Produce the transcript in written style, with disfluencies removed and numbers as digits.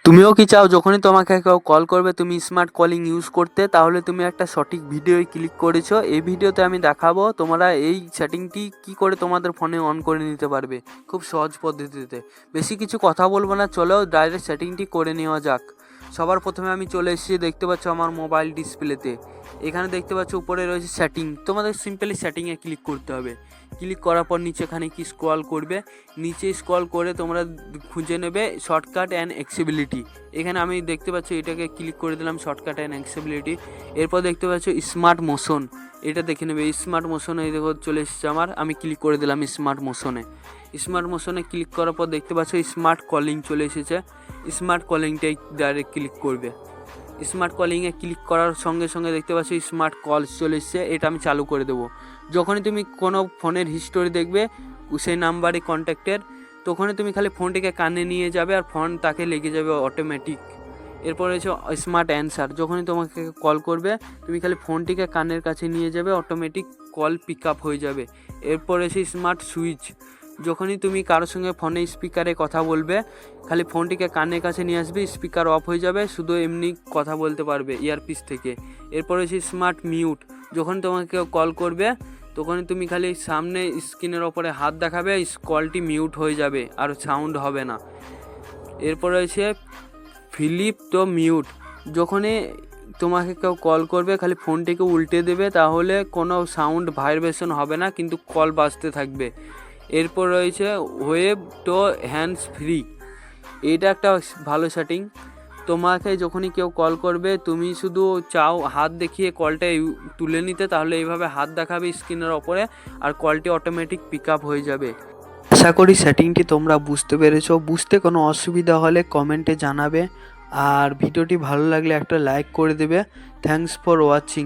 তুমিও কি চাও যখনই তোমাকে কেউ কল করবে তুমি স্মার্ট কলিং ইউজ করতে? তাহলে তুমি একটা সঠিক ভিডিওয় ক্লিক করেছো। এই ভিডিওতে আমি দেখাবো তোমরা এই সেটিংটি কি করে তোমাদের ফোনে অন করে নিতে পারবে খুব সহজ পদ্ধতিতে। বেশি কিছু কথা বলবো না, চলো ডাইরেক্ট সেটিংটি করে নেওয়া যাক। সবার প্রথমে আমি চলে এসেছি, দেখতে পাচ্ছ আমার মোবাইল ডিসপ্লেতে। এখানে দেখতে পাচ্ছ উপরে রয়েছে সেটিং। তোমাদের সিম্পলি সেটিংয়ে ক্লিক করতে হবে। ক্লিক করার পর নিচেখানে কি স্ক্রল করবে, নিচে স্ক্রল করে তোমরা খুঁজে নেবে শর্টকাট অ্যান্ড অ্যাক্সেসিবিলিটি। এখানে আমি দেখতে পাচ্ছি এটাকে ক্লিক করে দিলাম, শর্টকাট অ্যান্ড অ্যাক্সেসিবিলিটি। এরপর দেখতে পাচ্ছ স্মার্ট মোশন, এটা দেখে নেবে। স্মার্ট মোশনে এই দেখো চলে এসেছে আমার, আমি ক্লিক করে দিলাম স্মার্ট মোশনে। স্মার্ট মোশনে ক্লিক করার পর দেখতে পাচ্ছ স্মার্ট কলিং চলে এসেছে। স্মার্ট কলিংটাই ডাইরেক্ট ক্লিক করবে। স্মার্ট কলিংয়ে ক্লিক করার সঙ্গে সঙ্গে দেখতে পাচ্ছ স্মার্ট কলস চলে এসছে, এটা আমি চালু করে দেবো। যখনই তুমি কোনো ফোনের হিস্টোরি দেখবে সেই নাম্বারে কন্ট্যাক্টের, তখনই তুমি খালি ফোনটিকে কানে নিয়ে যাবে আর ফোন তাকে লেগে যাবে অটোমেটিক। এরপর রয়েছে স্মার্ট অ্যান্সার। যখনই তোমাকে কল করবে তুমি খালি ফোনটিকে কানের কাছে নিয়ে যাবে, অটোমেটিক কল পিক আপ হয়ে যাবে। এরপর রয়েছে স্মার্ট সুইচ। যখনই তুমি কারোর সঙ্গে ফোনে স্পিকারে কথা বলবে খালি ফোনটিকে কানের কাছে নিয়ে আসবে, স্পিকার অফ হয়ে যাবে, শুধু এমনি কথা বলতে পারবে ইয়ারপিস থেকে। এরপর রয়েছে স্মার্ট মিউট। যখন তোমাকে কেউ কল করবে তখনই তুমি খালি সামনে স্ক্রিনের ওপরে হাত দেখাবে, কলটি মিউট হয়ে যাবে আর সাউন্ড হবে না। এরপর রয়েছে ফ্লিপ তো মিউট। যখনই তোমাকে কেউ কল করবে খালি ফোনটিকে উল্টে দেবে, তাহলে কোনো সাউন্ড ভাইব্রেশন হবে না, কিন্তু কল বাজতে থাকবে। এরপর রয়েছে ওয়েব তো হ্যান্ডস ফ্রি। এইটা একটা ভালো সেটিং। তোমাকে যখনই কেউ কল করবে তুমি শুধু চাও হাত দেখিয়ে কলটা তুলে নিতে, তাহলে এইভাবে হাত দেখাবে স্ক্রিনের ওপরে আর কলটি অটোমেটিক পিক আপ হয়ে যাবে। আশা করি সেটিংটি তোমরা বুঝতে পেরেছো। বুঝতে কোনো অসুবিধা হলে কমেন্টে জানাবে, আর ভিডিওটি ভালো লাগলে একটা লাইক করে দেবে। Thanks for watching.